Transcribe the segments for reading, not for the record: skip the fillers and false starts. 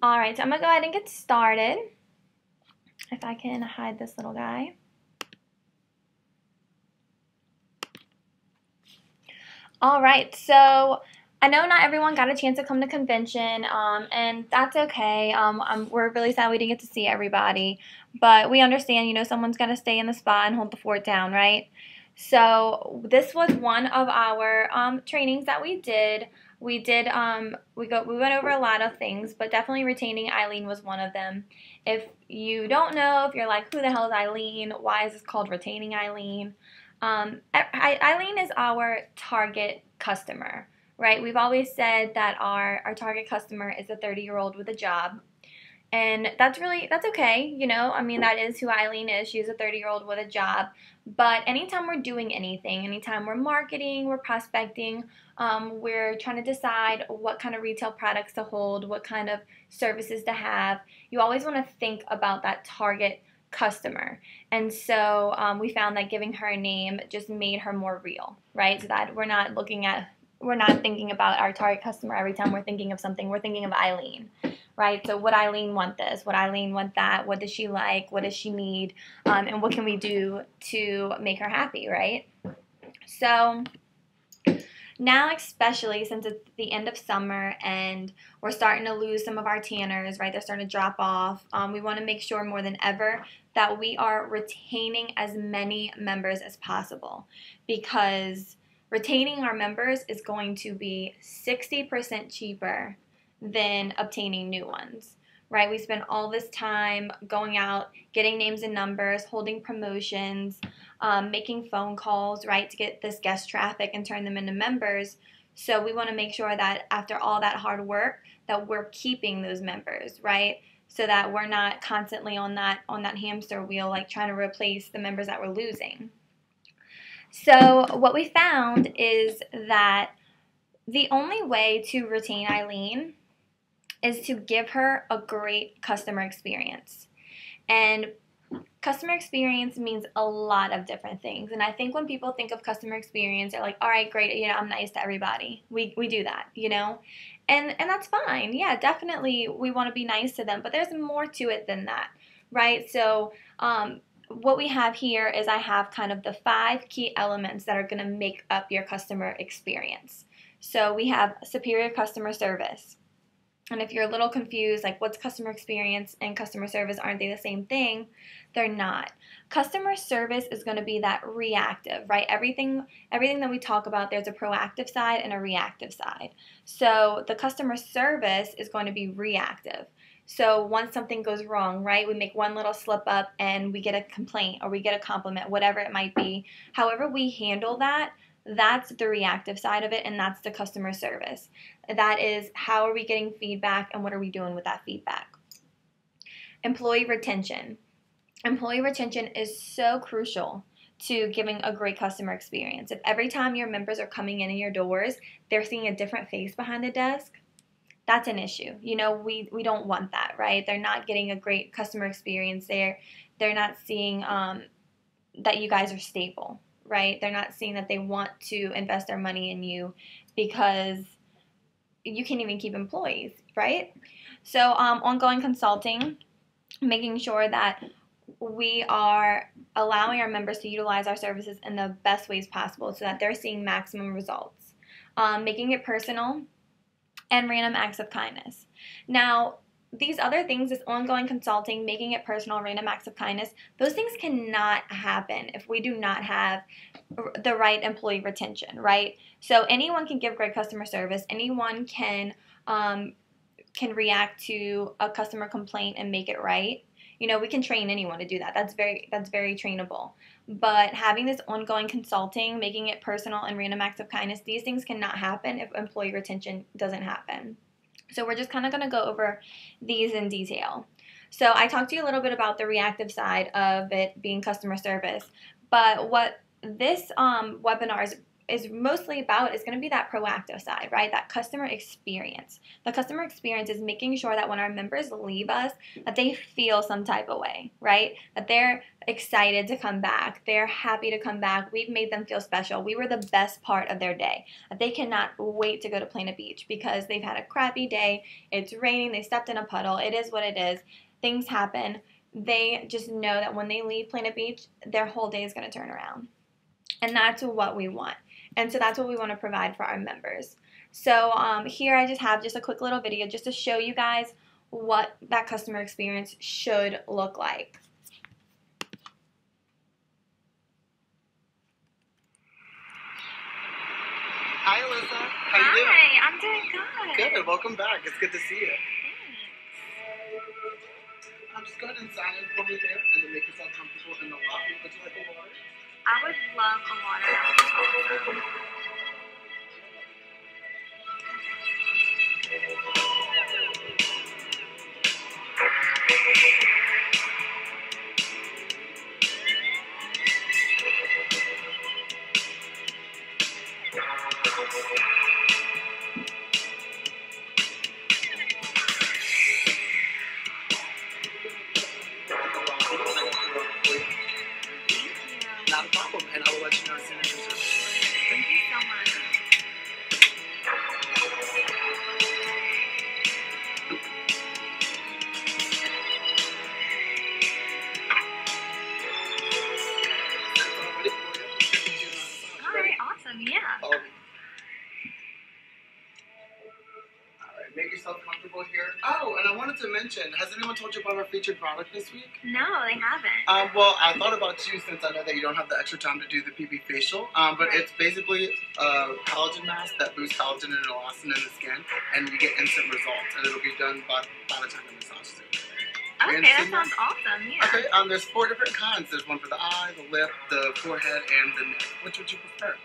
Alright, so I'm going to go ahead and get started. If I can hide this little guy. Alright, so I know not everyone got a chance to come to convention, and that's okay. We're really sad we didn't get to see everybody, but we understand, someone's got to stay in the spot and hold the fort down, right? So this was one of our trainings that we did. We went over a lot of things, but definitely retaining Eileen was one of them. If you don't know, if you're like, who the hell is Eileen? Why is this called retaining Eileen? Eileen is our target customer, right? We've always said that our target customer is a 30-year-old with a job. And that's okay, I mean, that is who Eileen is. She's a 30-year-old with a job. But anytime we're doing anything, anytime we're marketing, we're prospecting, we're trying to decide what kind of retail products to hold, what kind of services to have, you always want to think about that target customer. And so we found that giving her a name just made her more real, right? So that we're not thinking about our target customer every time we're thinking of something. We're thinking of Eileen, right? So would Eileen want this? Would Eileen want that? What does she like? What does she need? And what can we do to make her happy, right? So now, especially since it's the end of summer and we're starting to lose some of our tanners, right? They're starting to drop off. We want to make sure more than ever that we are retaining as many members as possible, because retaining our members is going to be 60% cheaper than obtaining new ones, right? We spend all this time going out, getting names and numbers, holding promotions, making phone calls, right, to get this guest traffic and turn them into members. So we want to make sure that after all that hard work that we're keeping those members, right? So that we're not constantly on that hamster wheel, like trying to replace the members that we're losing. So what we found is that the only way to retain Eileen is to give her a great customer experience. And customer experience means a lot of different things. And I think when people think of customer experience, they're like, all right, great, I'm nice to everybody. We do that, And that's fine. Yeah, definitely we want to be nice to them, but there's more to it than that, right? So what we have here is I have kind of the 5 key elements that are going to make up your customer experience. So we have superior customer service. And if you're a little confused, like what's customer experience and customer service, aren't they the same thing? They're not. Customer service is going to be that reactive, right? Everything that we talk about, there's a proactive side and a reactive side. So the customer service is going to be reactive. So once something goes wrong, right, we make one little slip up and we get a complaint or we get a compliment, whatever it might be. However we handle that, that's the reactive side of it, and that's the customer service. That is, how are we getting feedback and what are we doing with that feedback? Employee retention. Employee retention is so crucial to giving a great customer experience. If every time your members are coming in your doors, they're seeing a different face behind the desk, that's an issue. We don't want that, right? They're not getting a great customer experience there. They're not seeing that you guys are stable, right? They're not seeing that they want to invest their money in you because you can't even keep employees, right? So ongoing consulting, making sure that we are allowing our members to utilize our services in the best ways possible so that they're seeing maximum results. Making it personal, and random acts of kindness. Now, these other things, this ongoing consulting, making it personal, random acts of kindness, those things cannot happen if we do not have the right employee retention, right? So anyone can give great customer service. Anyone can react to a customer complaint and make it right. We can train anyone to do that. That's very trainable. But having this ongoing consulting, making it personal, and random acts of kindness, these things cannot happen if employee retention doesn't happen. So we're just kind of going to go over these in detail. So I talked to you a little bit about the reactive side of it being customer service, but what this webinar is mostly about is going to be that proactive side, right? That customer experience. The customer experience is making sure that when our members leave us, that they feel some type of way, right? That they're excited to come back. They're happy to come back. We've made them feel special. We were the best part of their day. That they cannot wait to go to Plano Beach because they've had a crappy day. It's raining. They stepped in a puddle. It is what it is. Things happen. They just know that when they leave Plano Beach, their whole day is going to turn around. And that's what we want. And so that's what we want to provide for our members. So here I just have a quick little video just to show you guys what that customer experience should look like. Hi, Alyssa. How you doing? Hi, I'm doing good. Good. Welcome back. It's good to see you. Thanks. Just go ahead and sign in for me there, and then make yourself comfortable in the lobby. Would you like a water? I would love a water. That would be awesome. Not a problem, and I will let you know as soon as you're serviced. Thank you so much. All right, awesome, yeah. All right, make yourself comfortable here. Oh, and I wanted to mention, has anyone told you about our featured product this week? No, they haven't. Well, I thought about you since I know that you don't have the extra time to do the PB facial, but it's basically a collagen mask that boosts collagen and elastin in the skin, and you get instant results, and it'll be done by the time the massage is over. Okay, that sounds awesome, yeah. Okay, there's 4 different kinds. There's one for the eye, the lip, the forehead, and the neck. Which would you prefer?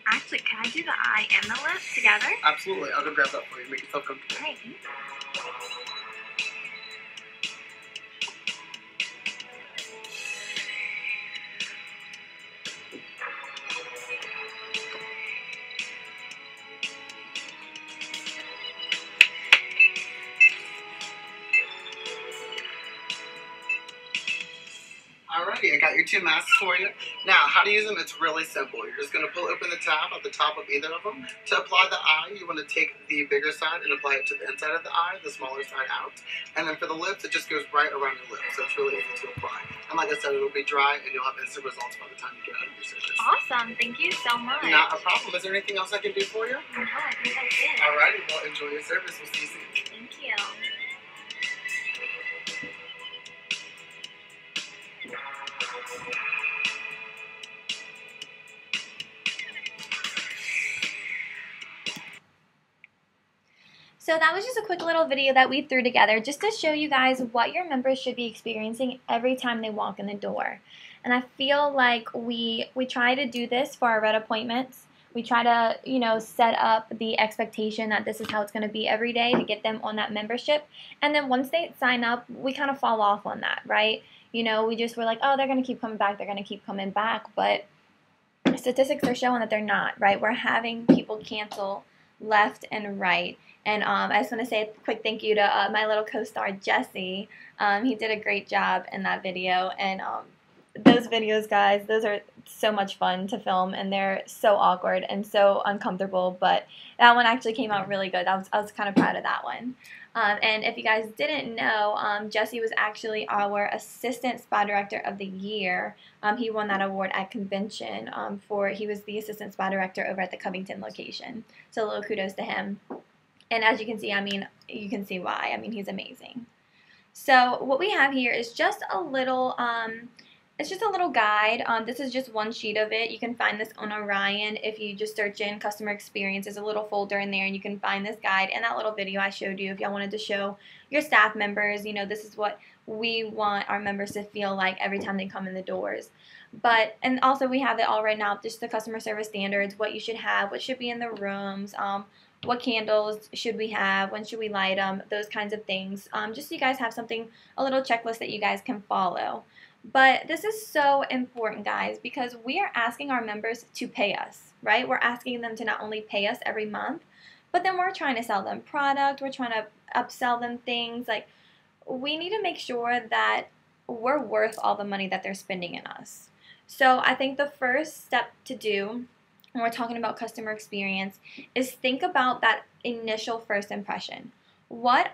Actually, can I do the eye and the lip together? Absolutely. I'll go grab that for you. Make yourself comfortable. All right, thank you. Alrighty, I got your 2 masks for you. Now, how to use them, it's really simple. You're just going to pull open the tab at the top of either of them. To apply the eye, you want to take the bigger side and apply it to the inside of the eye, the smaller side out. And then for the lips, it just goes right around your lips, so it's really easy to apply. And like I said, it'll be dry and you'll have instant results by the time you get out of your service. Awesome, thank you so much. Not a problem. Is there anything else I can do for you? No, I think that's it. Alrighty, well, enjoy your service. We'll see you soon. Thank you. So that was just a quick little video that we threw together just to show you guys what your members should be experiencing every time they walk in the door. And I feel like we try to do this for our red appointments. We try to, set up the expectation that this is how it's going to be every day to get them on that membership. And then once they sign up, we kind of fall off on that, right? We're like, oh, they're going to keep coming back. They're going to keep coming back. But statistics are showing that they're not, right? We're having people cancel left and right. And I just want to say a quick thank you to my little co-star, Jesse. He did a great job in that video. And those videos, guys, those are so much fun to film. And they're so awkward and so uncomfortable. But that one actually came out really good. I was kind of proud of that one. And if you guys didn't know, Jesse was actually our Assistant Spa Director of the Year. He won that award at convention he was the Assistant Spa Director over at the Covington location. So a little kudos to him. And as you can see, you can see why. He's amazing. So what we have here is just a little, it's just a little guide. This is just one sheet of it. You can find this on Orion. If you just search in customer experience, there's a little folder in there and you can find this guide and that little video I showed you if y'all wanted to show your staff members, this is what we want our members to feel like every time they come in the doors. And also we have it all right now, just the customer service standards, what you should have, what should be in the rooms, what candles should we have, when should we light them, those kinds of things, just so you guys have something, a little checklist that you guys can follow. But this is so important, guys, because we are asking our members to pay us, right? We're asking them to not only pay us every month, but then we're trying to sell them product, we're trying to upsell them things. Like, we need to make sure that we're worth all the money that they're spending in us. So I think the first step to do when we're talking about customer experience is think about that initial first impression. What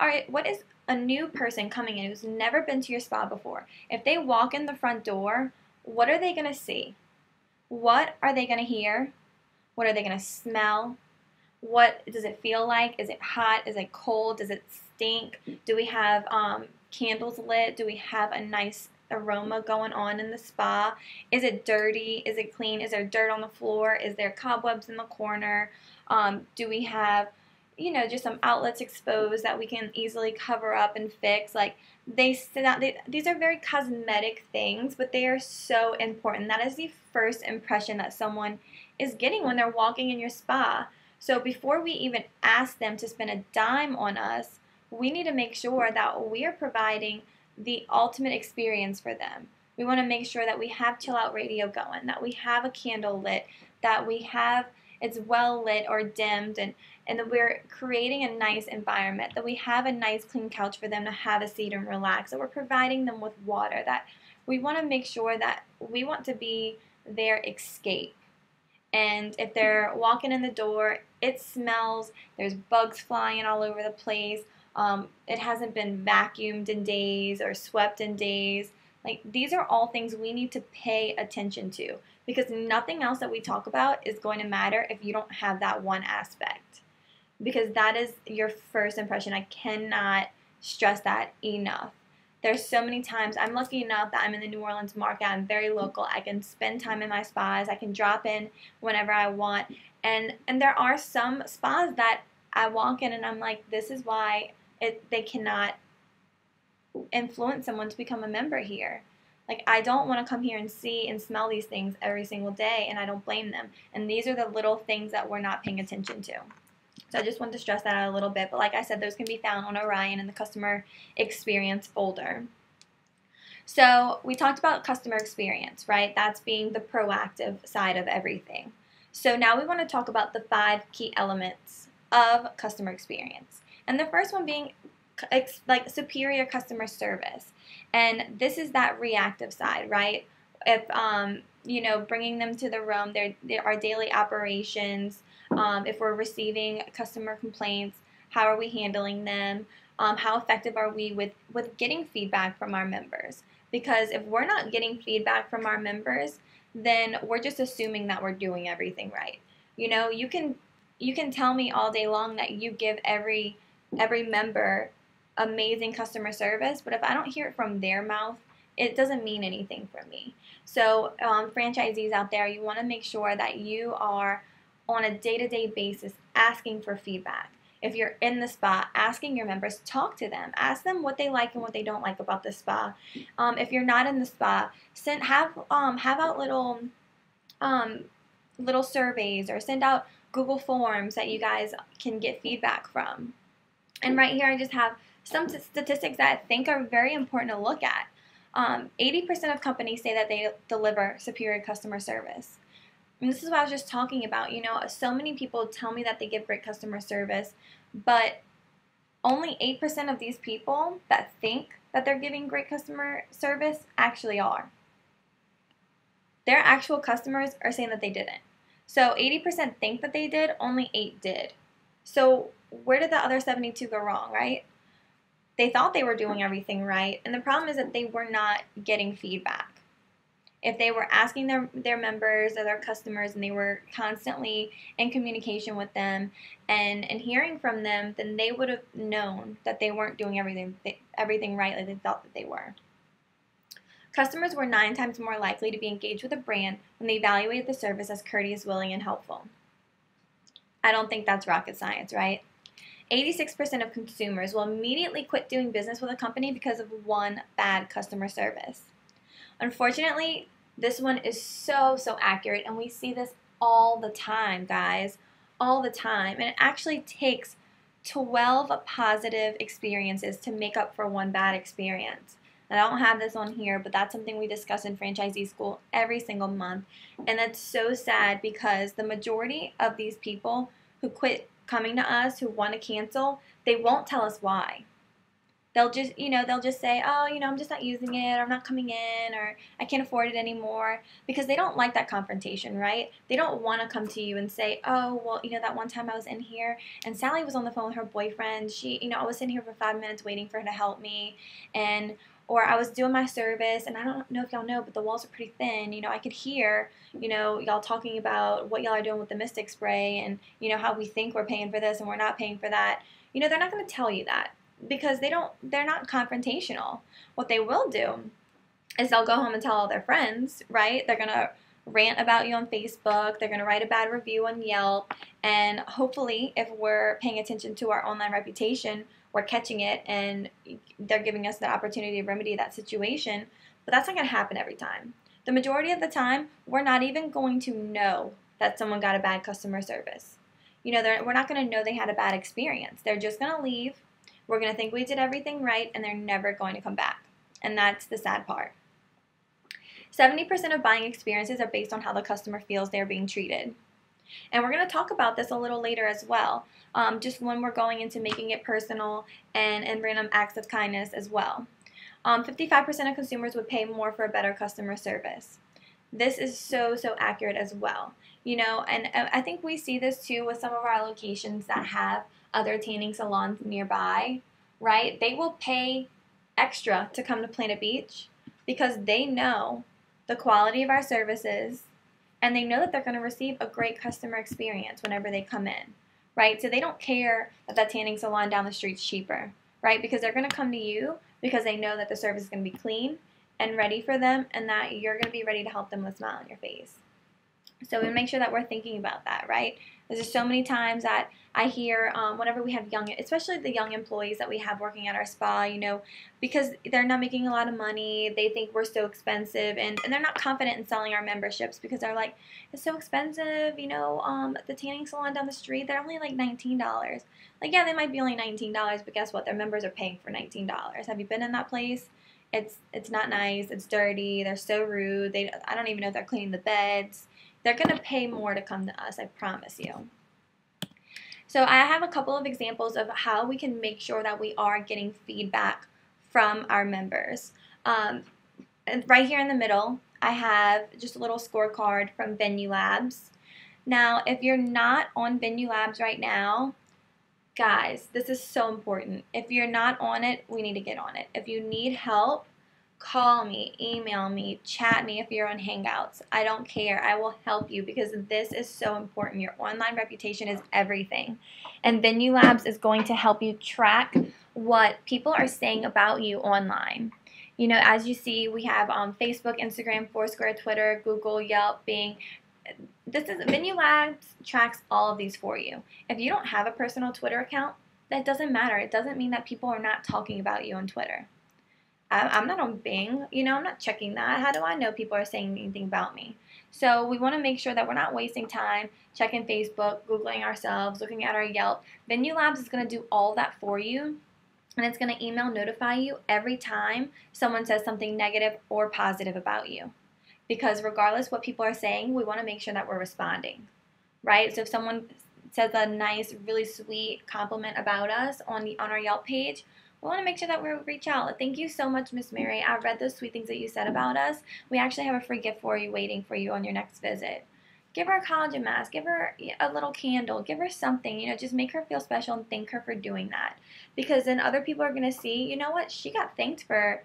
is a new person coming in who's never been to your spa before? If they walk in the front door, what are they going to see? What are they going to hear? What are they going to smell? What does it feel like? Is it hot? Is it cold? Does it stink? Do we have candles lit? Do we have a nice aroma going on in the spa? Is it dirty? Is it clean? Is there dirt on the floor? Is there cobwebs in the corner? Do we have, just some outlets exposed that we can easily cover up and fix? Like, these are very cosmetic things, but they are so important. That is the first impression that someone is getting when they're walking in your spa. So before we even ask them to spend a dime on us, we need to make sure that we are providing the ultimate experience for them. We want to make sure that we have chill out radio going, that we have a candle lit, that it's well lit or dimmed, and that we're creating a nice environment, that we have a nice clean couch for them to have a seat and relax, that we're providing them with water, that we want to make sure that we want to be their escape. And if they're walking in the door, it smells, there's bugs flying all over the place, it hasn't been vacuumed in days or swept in days. Like, these are all things we need to pay attention to, because nothing else that we talk about is going to matter if you don't have that one aspect, because that is your first impression. I cannot stress that enough. There's so many times, I'm lucky enough that I'm in the New Orleans market. I'm very local. I can spend time in my spas. I can drop in whenever I want. And there are some spas that I walk in and I'm like, this is why they cannot influence someone to become a member here. Like, I don't want to come here and see and smell these things every single day, and I don't blame them. And these are the little things that we're not paying attention to. So I just wanted to stress that out a little bit. But like I said, those can be found on Orion in the customer experience folder. So we talked about customer experience, right? That's being the proactive side of everything. So now we want to talk about the 5 key elements of customer experience. And the first one being like superior customer service. And this is that reactive side, right? If, bringing them to the room, our daily operations, if we're receiving customer complaints, how are we handling them? How effective are we with getting feedback from our members? Because if we're not getting feedback from our members, then we're just assuming that we're doing everything right. You can tell me all day long that you give every member amazing customer service, but if I don't hear it from their mouth, it doesn't mean anything for me. So franchisees out there, you want to make sure that you are on a day-to-day basis asking for feedback. If you're in the spa, asking your members, talk to them. Ask them what they like and what they don't like about the spa. If you're not in the spa, have out little surveys, or send out Google Forms that you guys can get feedback from. And right here I just have some statistics that I think are very important to look at. 80% of companies say that they deliver superior customer service. And this is what I was just talking about. So many people tell me that they give great customer service, but only 8% of these people that think that they're giving great customer service actually are. Their actual customers are saying that they didn't. So 80% think that they did, only 8 did. So where did the other 72 go wrong, right? They thought they were doing everything right, and the problem is that they were not getting feedback. If they were asking their members or their customers, and they were constantly in communication with them and hearing from them, then they would have known that they weren't doing everything right like they thought that they were. Customers were 9 times more likely to be engaged with a brand when they evaluated the service as courteous, willing, and helpful. I don't think that's rocket science, right? 86% of consumers will immediately quit doing business with a company because of one bad customer service. Unfortunately, this one is so accurate, and we see this all the time, guys, all the time. And it actually takes 12 positive experiences to make up for one bad experience. And I don't have this on here, but that's something we discuss in franchisee school every single month. And that's so sad because the majority of these people who quit coming to us, who want to cancel, they won't tell us why. They'll just, they'll just say, oh, I'm just not using it, or I'm not coming in, or I can't afford it anymore, because they don't like that confrontation, right? They don't want to come to you and say, oh, well, that one time I was in here and Sally was on the phone with her boyfriend. I was sitting here for 5 minutes waiting for her to help me, or I was doing my service, and I don't know if y'all know, but the walls are pretty thin. I could hear, y'all talking about what y'all are doing with the Mystic Spray, and, how we think we're paying for this and we're not paying for that. They're not going to tell you that, because they're not confrontational. What they will do is they'll go home and tell all their friends, right? They're going to rant about you on Facebook. They're going to write a bad review on Yelp. And hopefully, if we're paying attention to our online reputation, we're catching it and they're giving us the opportunity to remedy that situation. But that's not going to happen every time. The majority of the time, we're not even going to know that someone got a bad customer service. We're not going to know they had a bad experience. They're just going to leave. We're going to think we did everything right, and they're never going to come back. And that's the sad part. 70% of buying experiences are based on how the customer feels they're being treated. And we're going to talk about this a little later as well, just when we're going into making it personal and random acts of kindness as well. 55% of consumers would pay more for a better customer service. This is so accurate as well. And I think we see this too with some of our locations that have other tanning salons nearby, right? They will pay extra to come to Planet Beach because they know the quality of our services and they know that they're going to receive a great customer experience whenever they come in, right? So they don't care that that tanning salon down the street's cheaper, right? Because they're going to come to you because they know that the service is going to be clean and ready for them and that you're going to be ready to help them with a smile on your face. So we make sure that we're thinking about that, right? There's just so many times that I hear whenever we have especially the young employees that we have working at our spa, because they're not making a lot of money, they think we're so expensive, and they're not confident in selling our memberships because they're like, it's so expensive, the tanning salon down the street, they're only like $19. Like, yeah, they might be only $19, but guess what? Their members are paying for $19. Have you been in that place? It's not nice, it's dirty, they're so rude, I don't even know if they're cleaning the beds. They're going to pay more to come to us, I promise you. So I have a couple of examples of how we can make sure that we are getting feedback from our members. And right here in the middle, I have just a little scorecard from Venue Labs. Now, if you're not on Venue Labs right now, guys, this is so important. If you're not on it, we need to get on it. If you need help, call me, email me, chat me if you're on Hangouts. I don't care. I will help you because this is so important. Your online reputation is everything. And Venue Labs is going to help you track what people are saying about you online. As you see, we have Facebook, Instagram, Foursquare, Twitter, Google, Yelp, Bing. Venue Labs tracks all of these for you. If you don't have a personal Twitter account, that doesn't matter. It doesn't mean that people are not talking about you on Twitter. I'm not on Bing, I'm not checking that. How do I know people are saying anything about me? So we want to make sure that we're not wasting time checking Facebook, Googling ourselves, looking at our Yelp. Venue Labs is going to do all that for you, and it's going to email notify you every time someone says something negative or positive about you. Because regardless what people are saying, we want to make sure that we're responding, right? So if someone says a nice, really sweet compliment about us on our Yelp page, we want to make sure that we reach out. Thank you so much, Miss Mary. I read those sweet things that you said about us. We actually have a free gift for you waiting for you on your next visit. Give her a collagen mask. Give her a little candle. Give her something. Just make her feel special and thank her for doing that. Because then other people are going to see, you know what, she got thanked for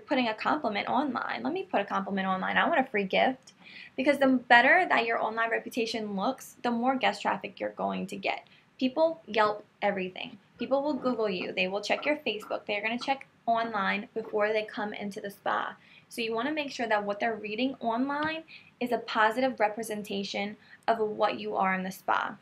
putting a compliment online. Let me put a compliment online. I want a free gift. Because the better that your online reputation looks, the more guest traffic you're going to get. People Yelp everything. People will Google you. They will check your Facebook. They're going to check online before they come into the spa. So you want to make sure that what they're reading online is a positive representation of what you are in the spa.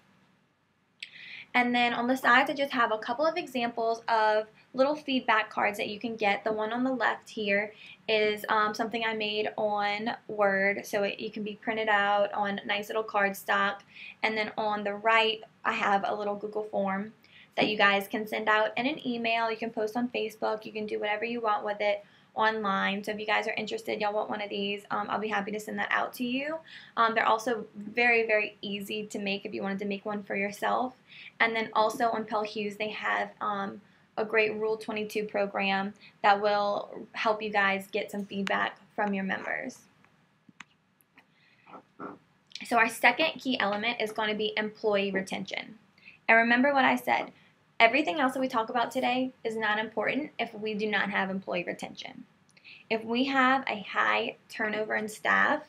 And then on the sides, I just have a couple of examples of little feedback cards that you can get. The one on the left here is something I made on Word, so you can be printed out on nice little cardstock. And then on the right, I have a little Google form that you guys can send out in an email. You can post on Facebook. You can do whatever you want with it. online. So if you guys are interested, y'all want one of these, I'll be happy to send that out to you. They're also very, very easy to make if you wanted to make one for yourself. And then also on Pell Hughes, they have a great Rule 22 program that will help you guys get some feedback from your members. So our second key element is going to be employee retention. And remember what I said, everything else that we talk about today is not important if we do not have employee retention. If we have a high turnover in staff,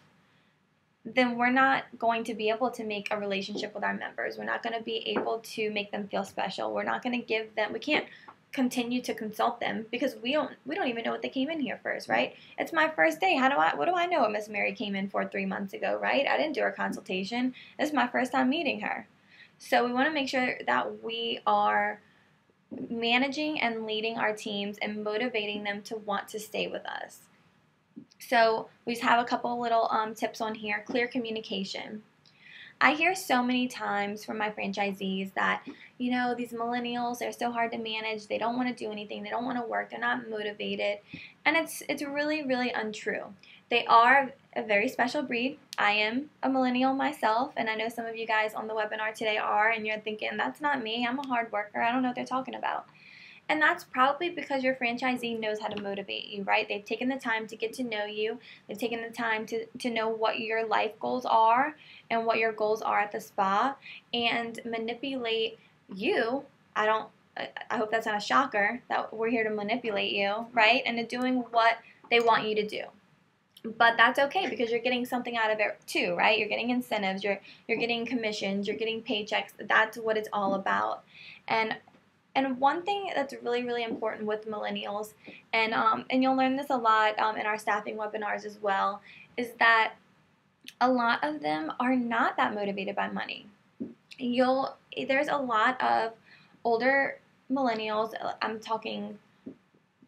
then we're not going to be able to make a relationship with our members. We're not going to be able to make them feel special. We're not going to give them, we can't continue to consult them because we don't even know what they came in here first, right? It's my first day. What do I know what Miss Mary came in for 3 months ago, right? I didn't do her consultation. This is my first time meeting her. So we want to make sure that we are managing and leading our teams and motivating them to want to stay with us. So we just have a couple little tips on here. Clear communication. I hear so many times from my franchisees that, you know, these millennials, they're so hard to manage. They don't want to do anything. They don't want to work. They're not motivated. And it's really, really untrue. They are a very special breed. I am a millennial myself, and I know some of you guys on the webinar today are, and you're thinking, that's not me. I'm a hard worker. I don't know what they're talking about. And that's probably because your franchisee knows how to motivate you, right? They've taken the time to get to know you. They've taken the time to know what your life goals are and what your goals are at the spa and manipulate you. I hope that's not a shocker that we're here to manipulate you, right? And to doing what they want you to do. But that's okay because you're getting something out of it too, right? You're getting incentives, you're getting commissions, you're getting paychecks. That's what it's all about. And one thing that's really, really important with millennials, and you'll learn this a lot in our staffing webinars as well, is that a lot of them are not that motivated by money. There's a lot of older millennials, I'm talking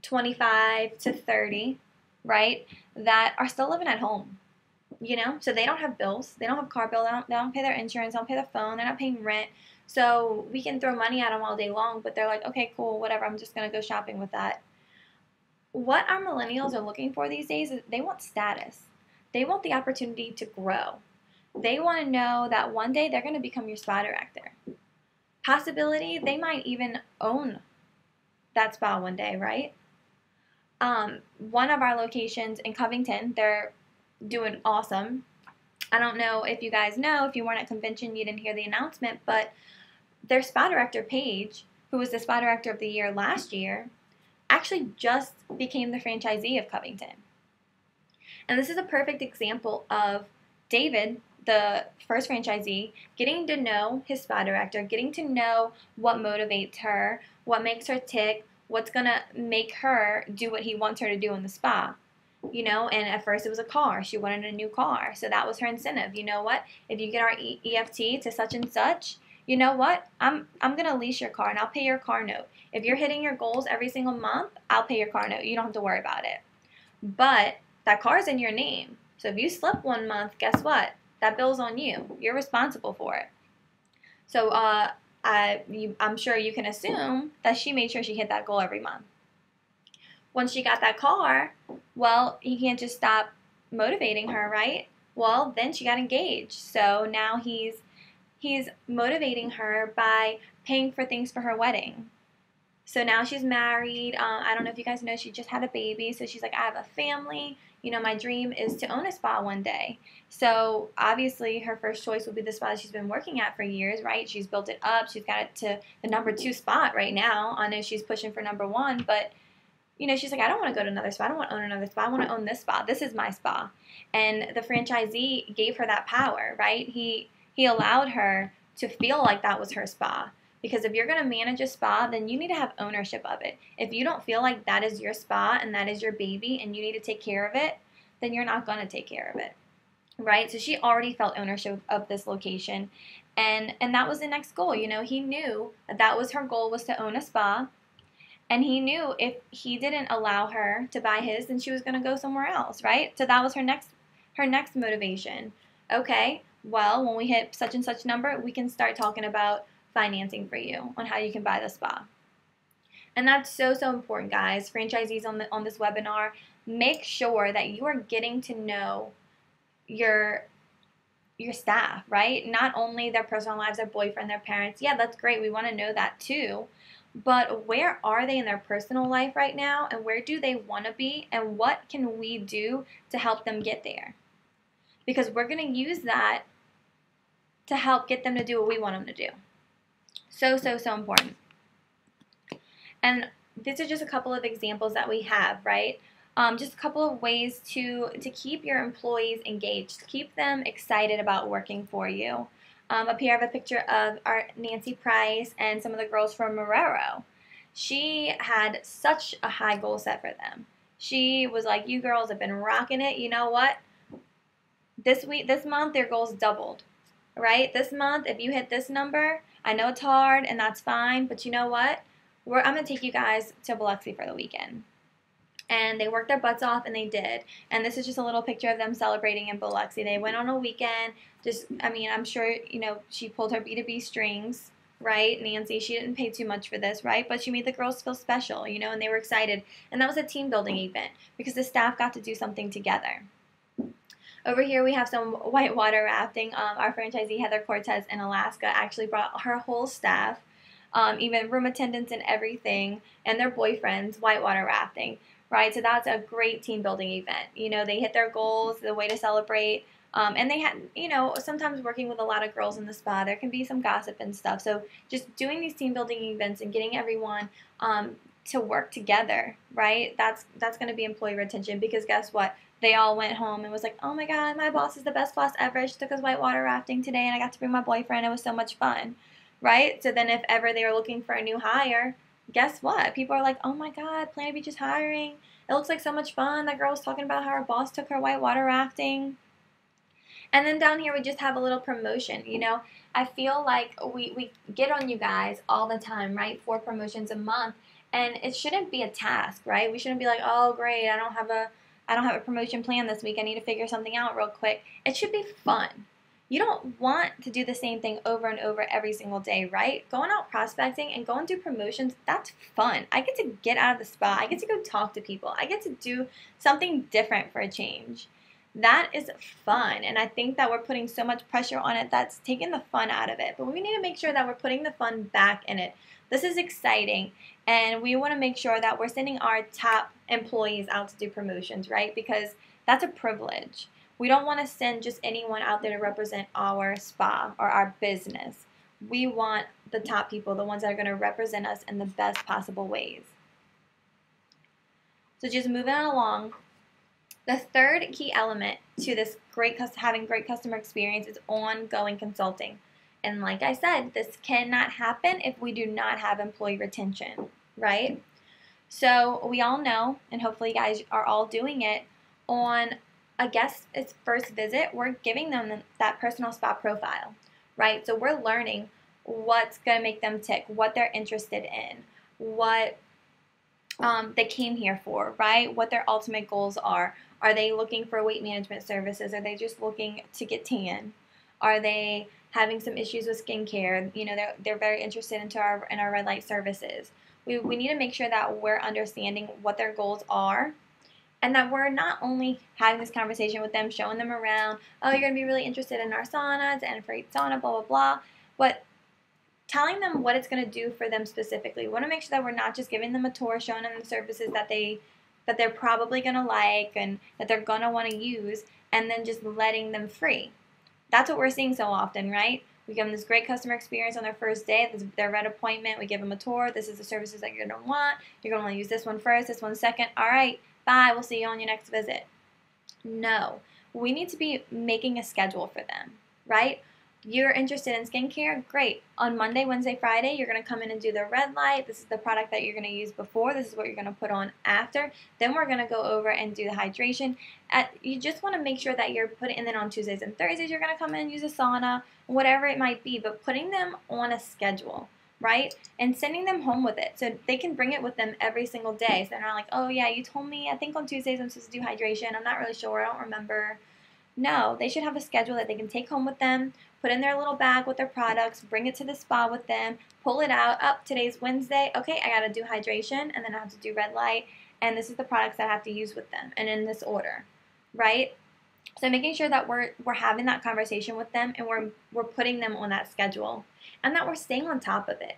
25 to 30, right, that are still living at home. You know, so they don't have bills, they don't have car bill, they don't pay their insurance, they don't pay their phone, they're not paying rent. So we can throw money at them all day long, but they're like, okay, cool, whatever, I'm just going to go shopping with that. What our millennials are looking for these days is they want status. They want the opportunity to grow. They want to know that one day they're going to become your spa director. Possibility, they might even own that spa one day, right? One of our locations in Covington, they're doing awesome. I don't know if you guys know, if you weren't at convention, you didn't hear the announcement, but their spa director, Paige, who was the spa director of the year last year, actually just became the franchisee of Covington. And this is a perfect example of David, the first franchisee, getting to know his spa director, getting to know what motivates her, what makes her tick, what's going to make her do what he wants her to do in the spa. You know, and at first it was a car. She wanted a new car. So that was her incentive. You know what? If you get our EFT to such and such, you know what? I'm going to lease your car and I'll pay your car note. If you're hitting your goals every single month, I'll pay your car note. You don't have to worry about it. But that car's in your name. So if you slip 1 month, guess what? That bill's on you. You're responsible for it. So I'm sure you can assume that she made sure she hit that goal every month. Once she got that car, well, he can't just stop motivating her, right? Well, then she got engaged. So now he's motivating her by paying for things for her wedding. So now she's married. I don't know if you guys know, she just had a baby. So she's like, I have a family. You know, my dream is to own a spa one day. So obviously her first choice will be the spa that she's been working at for years, right? She's built it up. She's got it to the #2 spot right now. I know she's pushing for #1, but you know, she's like, I don't want to go to another spa. I don't want to own another spa. I want to own this spa. This is my spa. And the franchisee gave her that power, right? He allowed her to feel like that was her spa. Because if you're going to manage a spa, then you need to have ownership of it. If you don't feel like that is your spa and that is your baby and you need to take care of it, then you're not going to take care of it, right? So she already felt ownership of this location. And that was the next goal. You know, he knew that was her goal, was to own a spa. And he knew if he didn't allow her to buy his, then she was going to go somewhere else, right? So that was her next motivation. Okay, well, when we hit such and such number, we can start talking about financing for you on how you can buy the spa. And that's so, so important, guys. Franchisees on this webinar, make sure that you are getting to know your staff, right? Not only their personal lives, their boyfriend, their parents. Yeah, that's great. We want to know that too. But where are they in their personal life right now, and where do they want to be, and what can we do to help them get there? Because we're going to use that to help get them to do what we want them to do. So, so, so important. And these are just a couple of examples that we have, right? Just a couple of ways to keep your employees engaged, keep them excited about working for you. Up here I have a picture of our Nancy Price and some of the girls from Marrero. She had such a high goal set for them. She was like, you girls have been rocking it. You know what? This month, their goals doubled, right? This month, if you hit this number, I know it's hard and that's fine, but you know what? I'm going to take you guys to Biloxi for the weekend. And they worked their butts off, and they did. And this is just a little picture of them celebrating in Biloxi. They went on a weekend. I'm sure, she pulled her B2B strings, right? Nancy, she didn't pay too much for this, right? But she made the girls feel special, and they were excited. And that was a team building event because the staff got to do something together. Over here we have some whitewater rafting. Our franchisee Heather Cortez in Alaska actually brought her whole staff, even room attendants and everything, and their boyfriends whitewater rafting. Right, so that's a great team building event. They hit their goals, the way to celebrate, and they had, sometimes working with a lot of girls in the spa, there can be some gossip and stuff. So just doing these team building events and getting everyone to work together, right? That's going to be employee retention, because guess what? They all went home and was like, oh my God, my boss is the best boss ever. She took us whitewater rafting today, and I got to bring my boyfriend. It was so much fun, right? So then if ever they were looking for a new hire, guess what? People are like, oh my God, Planet Beach is hiring. It looks like so much fun. That girl was talking about how her boss took her whitewater rafting. And then down here we just have a little promotion. I feel like we get on you guys all the time, right? 4 promotions a month. And it shouldn't be a task, right? We shouldn't be like, oh great, I don't have a promotion plan this week. I need to figure something out real quick. It should be fun. You don't want to do the same thing over and over every single day, right? Going out prospecting and going through promotions, that's fun. I get to get out of the spa. I get to go talk to people. I get to do something different for a change. That is fun, and I think that we're putting so much pressure on it that's taking the fun out of it. But we need to make sure that we're putting the fun back in it. This is exciting, and we want to make sure that we're sending our top employees out to do promotions, right? Because that's a privilege. We don't want to send just anyone out there to represent our spa or our business. We want the top people, the ones that are going to represent us in the best possible ways. So just moving along, the third key element to this having great customer experience is ongoing consulting. And like I said, this cannot happen if we do not have employee retention, right? So we all know, and hopefully you guys are all doing it, on a guest's first visit, we're giving them that personal spa profile, right? So we're learning what's going to make them tick, what they're interested in, what they came here for, right? What their ultimate goals are. Are they looking for weight management services? Are they just looking to get tan? Are they having some issues with skincare? They're very interested in our red light services. We need to make sure that we're understanding what their goals are, and that we're not only having this conversation with them, showing them around, oh, you're going to be really interested in our saunas and for each sauna, blah, blah, blah, but telling them what it's going to do for them specifically. We want to make sure that we're not just giving them a tour, showing them the services that they're probably going to like and that they're going to want to use, and then just letting them free. That's what we're seeing so often, right? We give them this great customer experience on their first day. This is their red appointment. We give them a tour. This is the services that you're going to want. You're going to want to use this one first, this one second. All right, bye. We'll see you on your next visit. No. We need to be making a schedule for them, right? You're interested in skincare? Great. On Monday, Wednesday, Friday, you're going to come in and do the red light. This is the product that you're going to use before. This is what you're going to put on after. Then we're going to go over and do the hydration. You just want to make sure that you're putting, and then on Tuesdays and Thursdays, you're going to come in and use a sauna, whatever it might be, but putting them on a schedule, right? And sending them home with it so they can bring it with them every single day. So they're not like, oh yeah, you told me, I think on Tuesdays I'm supposed to do hydration. I'm not really sure. I don't remember. No, they should have a schedule that they can take home with them. put in their little bag with their products, bring it to the spa with them, pull it out. Up, today's Wednesday. Okay, I got to do hydration, and then I have to do red light, and this is the products that I have to use with them, and in this order, right? So making sure that we're having that conversation with them, and we're putting them on that schedule, and that we're staying on top of it.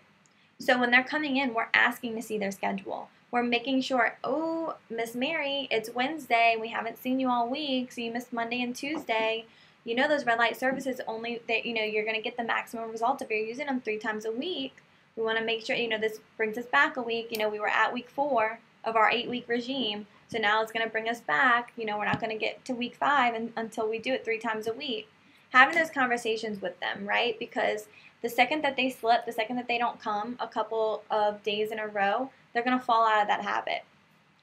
So when they're coming in, we're asking to see their schedule. We're making sure, oh, Miss Mary, it's Wednesday. We haven't seen you all week, so you missed Monday and Tuesday. You know those red light services only that you're going to get the maximum results if you're using them 3 times a week. We want to make sure this brings us back a week. We were at week 4 of our 8-week regime, so now it's going to bring us back. We're not going to get to week 5 until we do it 3 times a week. Having those conversations with them, right? Because the second that they slip, the second that they don't come a couple of days in a row, they're going to fall out of that habit.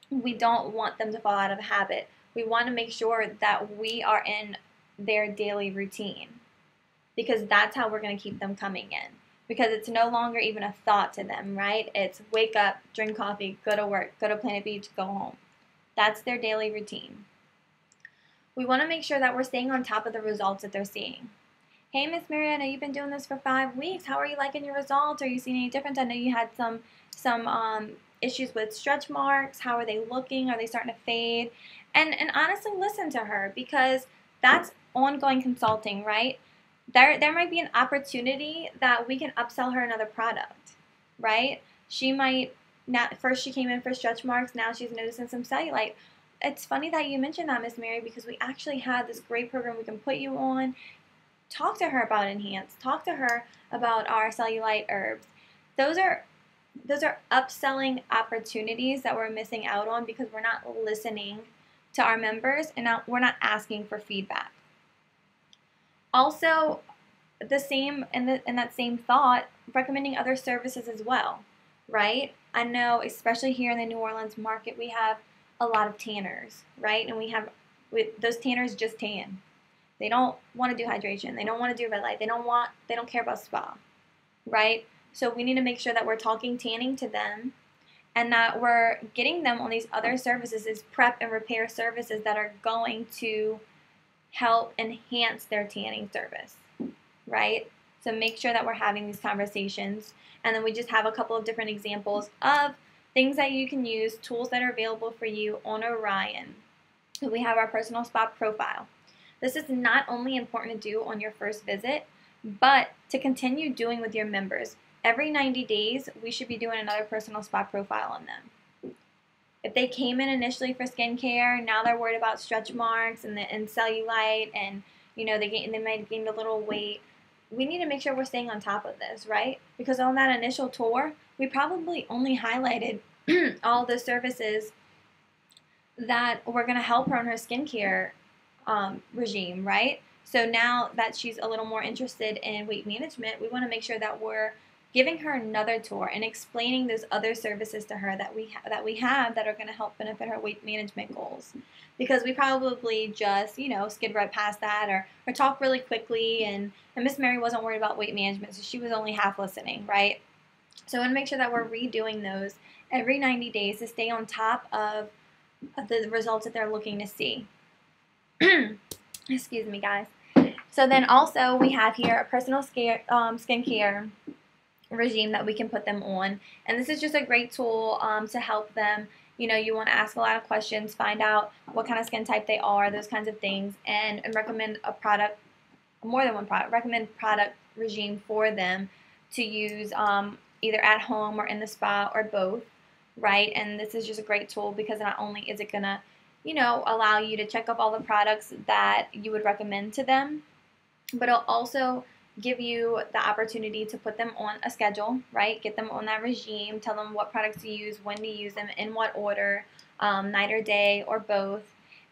We don't want them to fall out of a habit. We want to make sure that we are in their daily routine, because that's how we're going to keep them coming in, because it's no longer even a thought to them, right? It's wake up, drink coffee, go to work, go to Planet Beach, go home. That's their daily routine. We want to make sure that we're staying on top of the results that they're seeing. Hey, Miss Mary, I know you've been doing this for 5 weeks. How are you liking your results? Are you seeing any difference? I know you had some issues with stretch marks. How are they looking? Are they starting to fade? And honestly, listen to her, because that's ongoing consulting, right? There might be an opportunity that we can upsell her another product, right? She might, now, first she came in for stretch marks, now she's noticing some cellulite. It's funny that you mentioned that, Miss Mary, because we actually have this great program we can put you on. Talk to her about Enhance. Talk to her about our cellulite herbs. Those are upselling opportunities that we're missing out on because we're not listening to our members, and we're not asking for feedback. Also, the same in that same thought, recommending other services as well, right? I know, especially here in the New Orleans market, we have a lot of tanners, right? And those tanners just tan. They don't want to do hydration. They don't want to do red light. They don't care about spa, right? So we need to make sure that we're talking tanning to them, and that we're getting them on these other services, these prep and repair services that are going to help enhance their tanning service, right? So make sure that we're having these conversations. And then we just have a couple of different examples of things that you can use, tools that are available for you on Orion. So we have our personal spa profile. This is not only important to do on your first visit, but to continue doing with your members. Every 90 days, we should be doing another personal spa profile on them. If they came in initially for skincare, now they're worried about stretch marks and cellulite, and they might have gained a little weight. We need to make sure we're staying on top of this, right? Because on that initial tour, we probably only highlighted all the services that were going to help her on her skincare regime, right? So now that she's a little more interested in weight management, we want to make sure that we're giving her another tour and explaining those other services to her that we have that are going to help benefit her weight management goals. Because we probably just, skid right past that or talk really quickly, and Miss Mary wasn't worried about weight management, so she was only half listening, right? So I want to make sure that we're redoing those every 90 days to stay on top of the results that they're looking to see. Excuse me, guys. So then also we have here a personal skincare regime that we can put them on, and this is just a great tool to help them. You want to ask a lot of questions, find out what kind of skin type they are, those kinds of things, and recommend a product, more than one product, recommend product regime for them to use either at home or in the spa or both, right? And this is just a great tool because not only is it going to, allow you to check up all the products that you would recommend to them, but it'll also give you the opportunity to put them on a schedule, right? Get them on that regime, tell them what products to use, when to use them, in what order, night or day or both,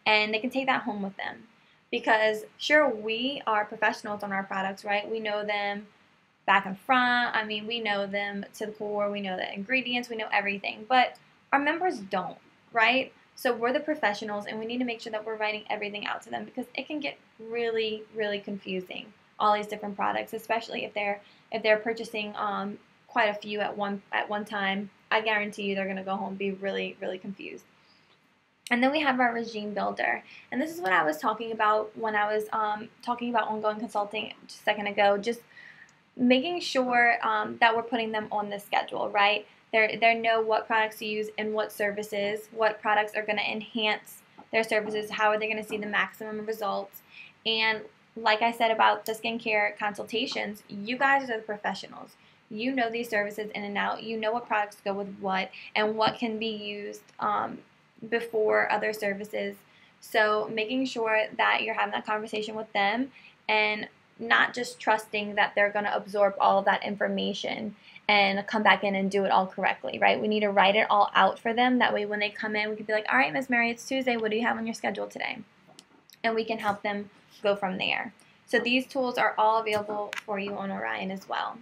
and they can take that home with them. Because sure, we are professionals on our products, right? We know them back and front. I mean, we know them to the core. We know the ingredients. We know everything. But our members don't, right? So we're the professionals, and we need to make sure that we're writing everything out to them, because it can get really, really confusing, all these different products, especially if they're purchasing quite a few at one time. I guarantee you they're going to go home and be really, really confused. And then we have our regime builder. And this is what I was talking about when I was talking about ongoing consulting just a second ago, just making sure that we're putting them on the schedule, right? They know what products to use and what services, what products are going to enhance their services, how are they going to see the maximum results. And like I said about the skincare consultations, you guys are the professionals. You know these services in and out. You know what products go with what and what can be used before other services. So making sure that you're having that conversation with them and not just trusting that they're going to absorb all of that information and come back in and do it all correctly, right? We need to write it all out for them. That way when they come in, we can be like, all right, Miss Mary, it's Tuesday. What do you have on your schedule today? And we can help them go from there. So these tools are all available for you on Orion as well.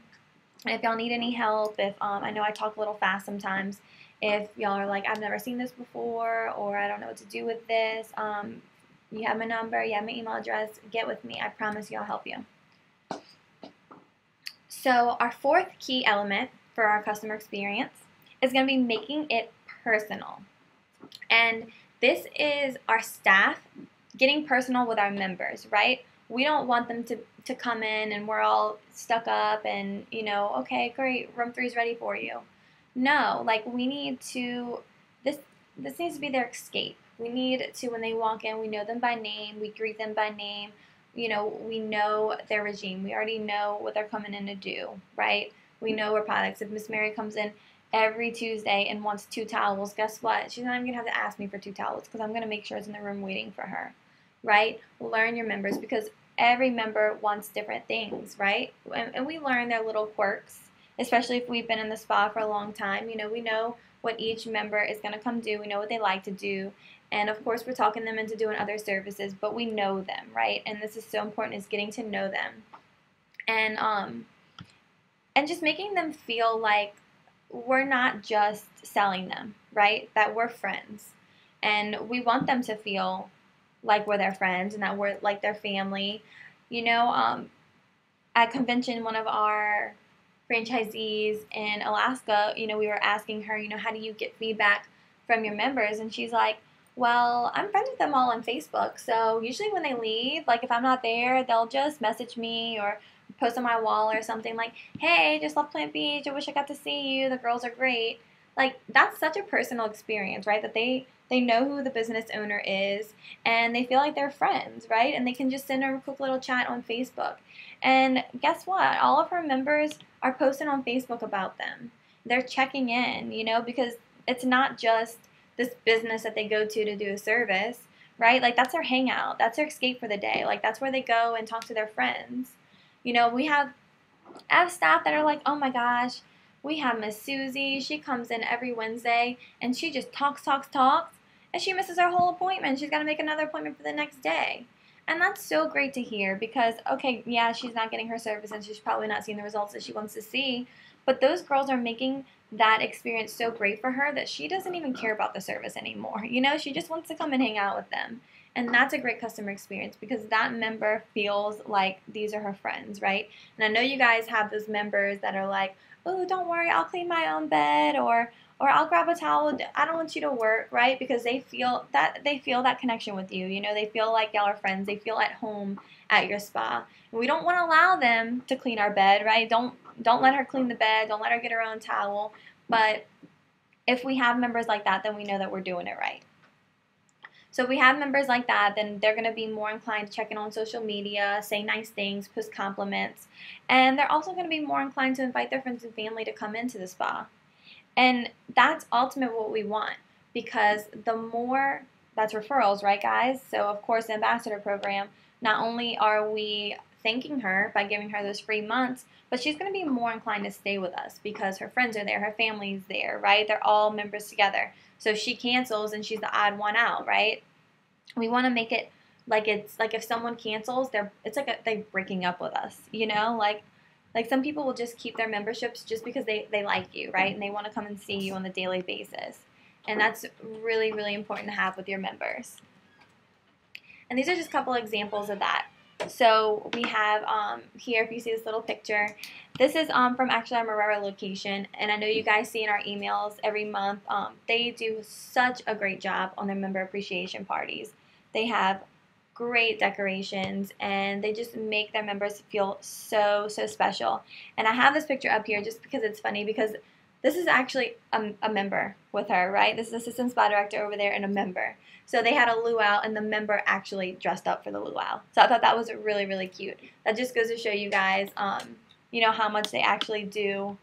And if y'all need any help, if I know I talk a little fast sometimes, if y'all are like, I've never seen this before, or I don't know what to do with this, you have my number, you have my email address, get with me. I promise you I'll help you. So our fourth key element for our customer experience is going to be making it personal. And this is our staff getting personal with our members, right? We don't want them to come in and we're all stuck up and, you know, okay, great, room 3 is ready for you. No, like we need to, this needs to be their escape. We need to, when they walk in, we know them by name, we greet them by name, you know, we know their regime. We already know what they're coming in to do, right? We know our products. If Miss Mary comes in every Tuesday and wants 2 towels, guess what? She's not even going to have to ask me for 2 towels because I'm going to make sure it's in the room waiting for her, right? Learn your members because every member wants different things, right? And we learn their little quirks, especially if we've been in the spa for a long time. You know, we know what each member is going to come do. We know what they like to do. And of course, we're talking them into doing other services, but we know them, right? And this is so important, is getting to know them. And just making them feel like we're not just selling them, right? That we're friends. And we want them to feel like we're their friends and that we're like their family. You know, at convention, one of our franchisees in Alaska, you know, we were asking her, you know, how do you get feedback from your members? And she's like, well, I'm friends with them all on Facebook. So usually when they leave, like if I'm not there, they'll just message me or post on my wall or something like, hey, just left Plant Beach. I wish I got to see you. The girls are great. Like that's such a personal experience, right? That they know who the business owner is and they feel like they're friends, right? And they can just send her a quick little chat on Facebook. And guess what? All of her members are posting on Facebook about them. They're checking in, you know, because it's not just this business that they go to do a service, right? Like that's their hangout. That's their escape for the day. Like that's where they go and talk to their friends. You know, I have staff that are like, oh my gosh, we have Miss Susie. She comes in every Wednesday and she just talks, and she misses her whole appointment. She's got to make another appointment for the next day. And that's so great to hear because, okay, yeah, she's not getting her service and she's probably not seeing the results that she wants to see, but those girls are making that experience so great for her that she doesn't even care about the service anymore. You know, she just wants to come and hang out with them. And that's a great customer experience because that member feels like these are her friends, right? And I know you guys have those members that are like, oh, don't worry, I'll clean my own bed, or I'll grab a towel. I don't want you to work, right? Because they feel that connection with you. You know, they feel like y'all are friends. They feel at home at your spa. And we don't want to allow them to clean our bed, right? Don't let her clean the bed. Don't let her get her own towel. But if we have members like that, then we know that we're doing it right. So if we have members like that, then they're going to be more inclined to check in on social media, say nice things, post compliments, and they're also going to be more inclined to invite their friends and family to come into the spa. And that's ultimately what we want because the more, that's referrals, right guys? So of course the ambassador program, not only are we thanking her by giving her those free months, but she's going to be more inclined to stay with us because her friends are there, her family's there, right? They're all members together. So if she cancels and she's the odd one out, right? We want to make it like it's like if someone cancels, it's like they're breaking up with us, you know? Like some people will just keep their memberships just because they like you, right? And they want to come and see you on a daily basis. And that's really, really important to have with your members. And these are just a couple examples of that. So we have here, if you see this little picture, this is from actually our Marrero location, and I know you guys see in our emails every month. They do such a great job on their member appreciation parties. They have great decorations, and they just make their members feel so special. And I have this picture up here just because it's funny, because this is actually a member with her, right? This is assistant spa director over there and a member. So they had a luau, and the member actually dressed up for the luau. So I thought that was really cute. That just goes to show you guys, you know, how much they actually do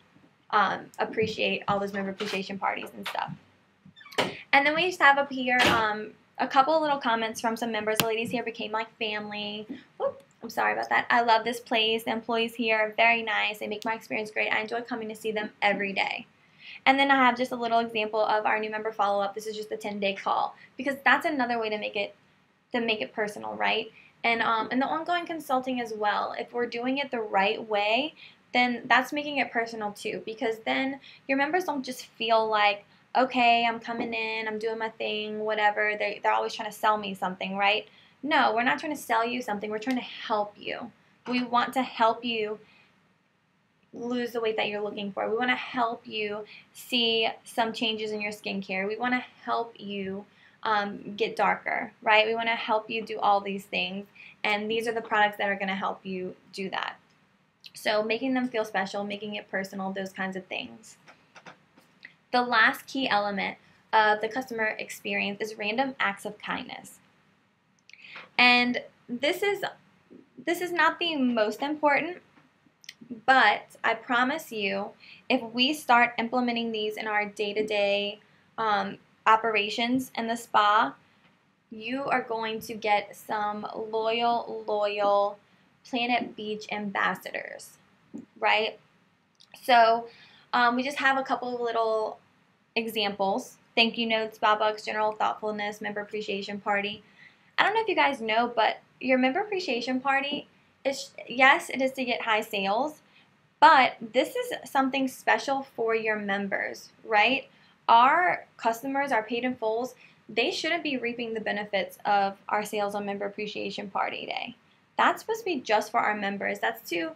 appreciate all those member appreciation parties and stuff. And then we just have up here a couple of little comments from some members. The ladies here became like family. Whoop, I'm sorry about that. I love this place. The employees here are very nice. They make my experience great. I enjoy coming to see them every day. And then I have just a little example of our new member follow-up. This is just a 10-day call, because that's another way to make it personal, right? And the ongoing consulting as well. If we're doing it the right way, then that's making it personal too, because then your members don't just feel like, okay, I'm coming in, I'm doing my thing, whatever. They're always trying to sell me something, right? No, we're not trying to sell you something. We're trying to help you. We want to help you lose the weight that you're looking for. We want to help you see some changes in your skincare. We want to help you get darker, right? We want to help you do all these things, and these are the products that are going to help you do that. So making them feel special, making it personal, those kinds of things. The last key element of the customer experience is random acts of kindness. And this is not the most important, but I promise you, if we start implementing these in our day-to-day operations in the spa, you are going to get some loyal Planet Beach ambassadors, right? So we just have a couple of little examples. Thank you notes, spa bucks, general thoughtfulness, member appreciation party. I don't know if you guys know, but your member appreciation party is, yes, it is to get high sales, but this is something special for your members, right? Our customers, our paid in fulls, they shouldn't be reaping the benefits of our sales on member appreciation party day. That's supposed to be just for our members. That's to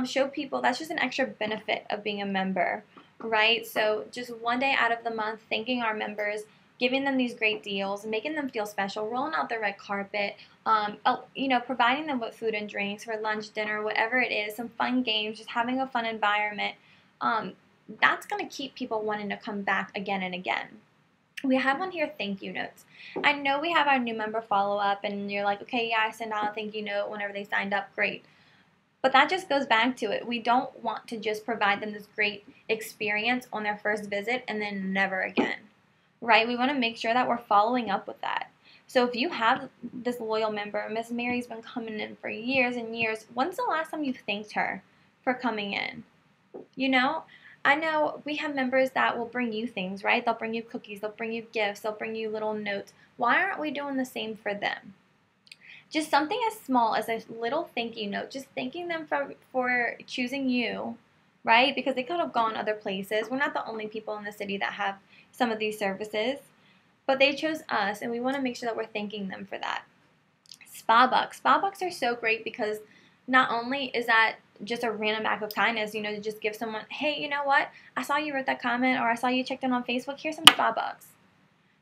show people, that's just an extra benefit of being a member, right? So just one day out of the month, thanking our members, giving them these great deals, making them feel special, rolling out the red carpet, you know, providing them with food and drinks for lunch, dinner, whatever it is, some fun games, just having a fun environment. That's going to keep people wanting to come back again and again. We have on here thank you notes. I know we have our new member follow-up, and you're like, okay, yeah, I send out a thank you note whenever they signed up, great. But that just goes back to it. We don't want to just provide them this great experience on their first visit and then never again, right? We want to make sure that we're following up with that. So if you have this loyal member, Miss Mary's been coming in for years and years, when's the last time you thanked her for coming in? You know, I know we have members that will bring you things, right? They'll bring you cookies, they'll bring you gifts, they'll bring you little notes. Why aren't we doing the same for them? Just something as small as a little thank you note, just thanking them for choosing you, right? Because they could have gone other places. We're not the only people in the city that have some of these services, but they chose us, and we want to make sure that we're thanking them for that. Spa bucks. Spa bucks are so great because not only is that just a random act of kindness, you know, to just give someone, hey, you know what? I saw you wrote that comment, or I saw you checked in on Facebook. Here's some spa bucks.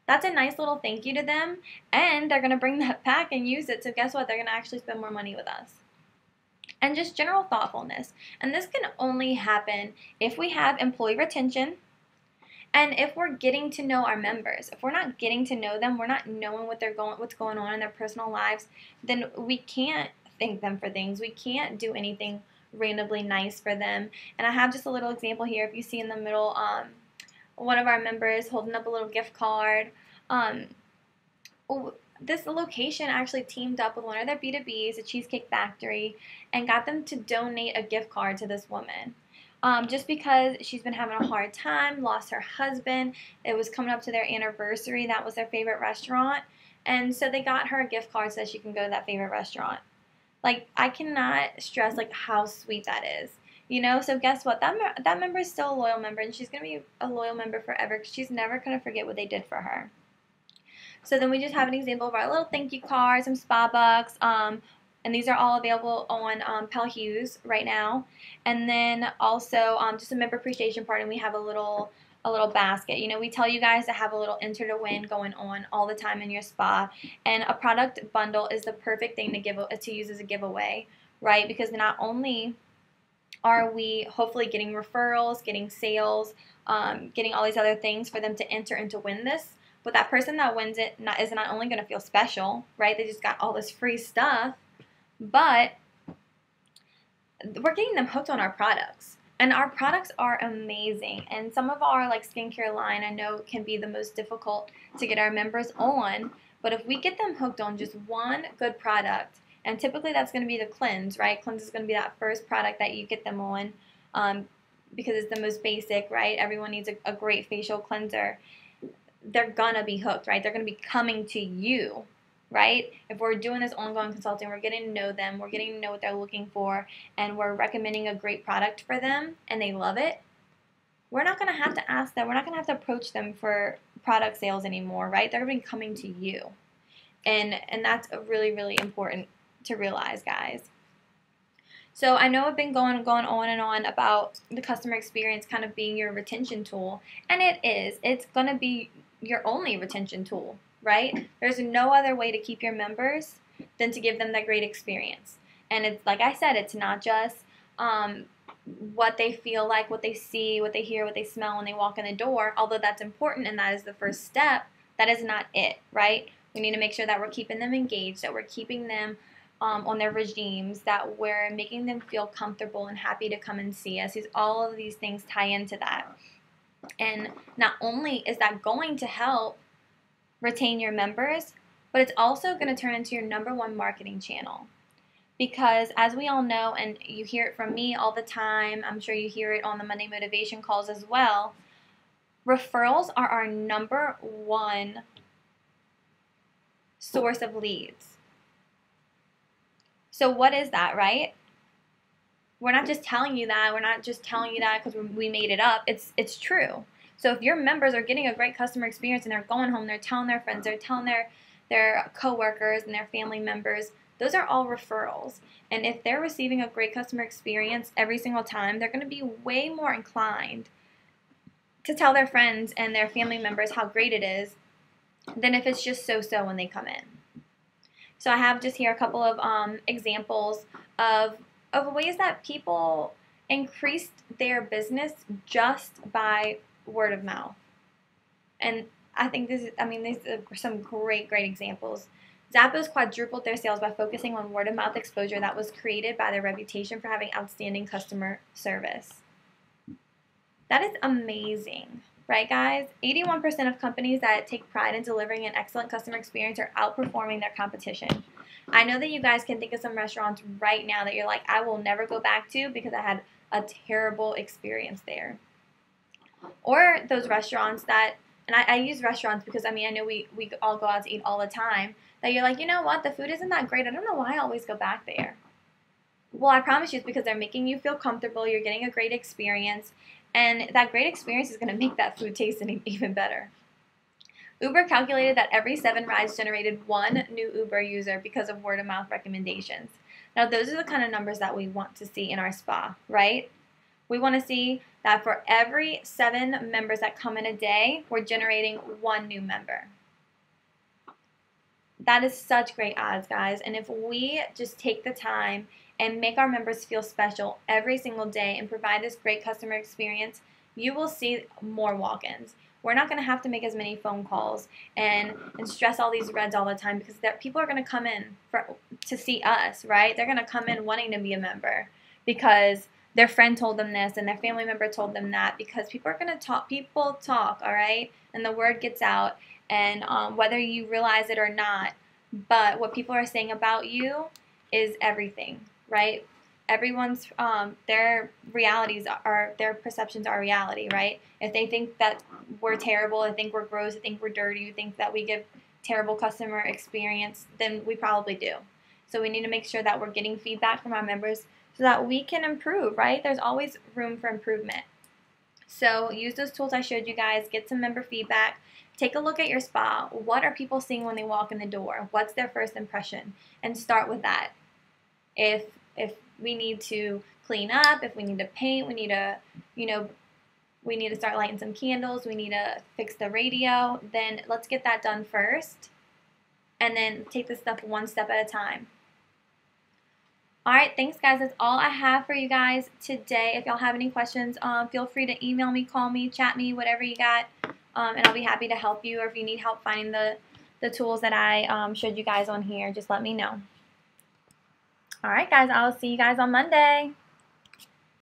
That's a nice little thank you to them, and they're going to bring that back and use it. So guess what? They're going to actually spend more money with us. And just general thoughtfulness. And this can only happen if we have employee retention and if we're getting to know our members. If we're not getting to know them, we're not knowing what's going on in their personal lives, then we can't thank them for things. We can't do anything randomly nice for them. And I have just a little example here. If you see in the middle, one of our members holding up a little gift card. This location actually teamed up with one of their B2Bs, a Cheesecake Factory, and got them to donate a gift card to this woman. Just because she's been having a hard time, lost her husband. It was coming up to their anniversary. That was their favorite restaurant. And so they got her a gift card so that she can go to that favorite restaurant. Like, I cannot stress, like, how sweet that is. You know, so guess what? That member is still a loyal member, and she's going to be a loyal member forever because she's never going to forget what they did for her. So then we just have an example of our little thank you card, some spa bucks. And these are all available on Pell Hughes right now. And then also just a member appreciation party, and we have a little basket. You know, we tell you guys to have a little enter to win going on all the time in your spa, and a product bundle is the perfect thing to use as a giveaway, right? Because not only are we hopefully getting referrals, getting sales, getting all these other things for them to enter and to win this, but that person that wins it is not only going to feel special, right? They just got all this free stuff, but we're getting them hooked on our products. And our products are amazing. And some of our like skincare line I know can be the most difficult to get our members on. But if we get them hooked on just one good product, and typically that's going to be the cleanse, right? Cleanse is going to be that first product that you get them on because it's the most basic, right? Everyone needs a great facial cleanser. They're going to be hooked, right? They're going to be coming to you, right? If we're doing this ongoing consulting, we're getting to know them, we're getting to know what they're looking for, and we're recommending a great product for them, and they love it, we're not going to have to ask them, we're not going to have to approach them for product sales anymore, right? They're going to be coming to you. And that's really, really important to realize, guys. So I know I've been going on and on about the customer experience kind of being your retention tool, and it is. It's going to be your only retention tool, right? There's no other way to keep your members than to give them that great experience. And it's like I said, it's not just what they feel like, what they see, what they hear, what they smell when they walk in the door, although that's important and that is the first step. That is not it, right? We need to make sure that we're keeping them engaged, that we're keeping them on their regimes, that we're making them feel comfortable and happy to come and see us. All of these things tie into that. And not only is that going to help retain your members, but it's also going to turn into your #1 marketing channel. Because as we all know, and you hear it from me all the time, I'm sure you hear it on the Monday Motivation calls as well, referrals are our #1 source of leads. So what is that, right? We're not just telling you that. We're not just telling you that because we made it up. It's true. So if your members are getting a great customer experience and they're going home, they're telling their friends, they're telling their coworkers and their family members, those are all referrals. And if they're receiving a great customer experience every single time, they're going to be way more inclined to tell their friends and their family members how great it is than if it's just so-so when they come in. So I have just here a couple of examples of ways that people increased their business just by word of mouth. And I think these are some great examples. Zappos quadrupled their sales by focusing on word of mouth exposure that was created by their reputation for having outstanding customer service. That is amazing, right, guys? 81% of companies that take pride in delivering an excellent customer experience are outperforming their competition. I know that you guys can think of some restaurants right now that you're like, I will never go back to because I had a terrible experience there. Or those restaurants that, and I use restaurants because, I know we all go out to eat all the time, that you're like, you know what, the food isn't that great. I don't know why I always go back there. Well, I promise you it's because they're making you feel comfortable. You're getting a great experience. And that great experience is going to make that food taste even better. Uber calculated that every 7 rides generated 1 new Uber user because of word-of-mouth recommendations. Now, those are the kind of numbers that we want to see in our spa, right? We want to see that for every 7 members that come in a day, we're generating 1 new member. That is such great odds, guys. And if we just take the time and make our members feel special every single day and provide this great customer experience, you will see more walk-ins. We're not going to have to make as many phone calls and stress all these reds all the time because people are going to come in to see us, right? They're going to come in wanting to be a member because their friend told them this and their family member told them that, because people are going to talk. People talk, all right? And the word gets out, and whether you realize it or not, but what people are saying about you is everything, right? Everyone's, their realities are, their perceptions are reality, right? If they think that we're terrible, they think we're gross, they think we're dirty, they think that we give terrible customer experience, then we probably do. So we need to make sure that we're getting feedback from our members so that we can improve, right? There's always room for improvement. So use those tools I showed you guys, get some member feedback, take a look at your spa. What are people seeing when they walk in the door? What's their first impression? And start with that. If we need to clean up, if we need to paint, we need to, we need to start lighting some candles, we need to fix the radio, then let's get that done first, and then take this stuff one step at a time. Alright, thanks guys. That's all I have for you guys today. If y'all have any questions, feel free to email me, call me, chat me, whatever you got, and I'll be happy to help you. Or if you need help finding the tools that I showed you guys on here, just let me know. Alright guys, I'll see you guys on Monday.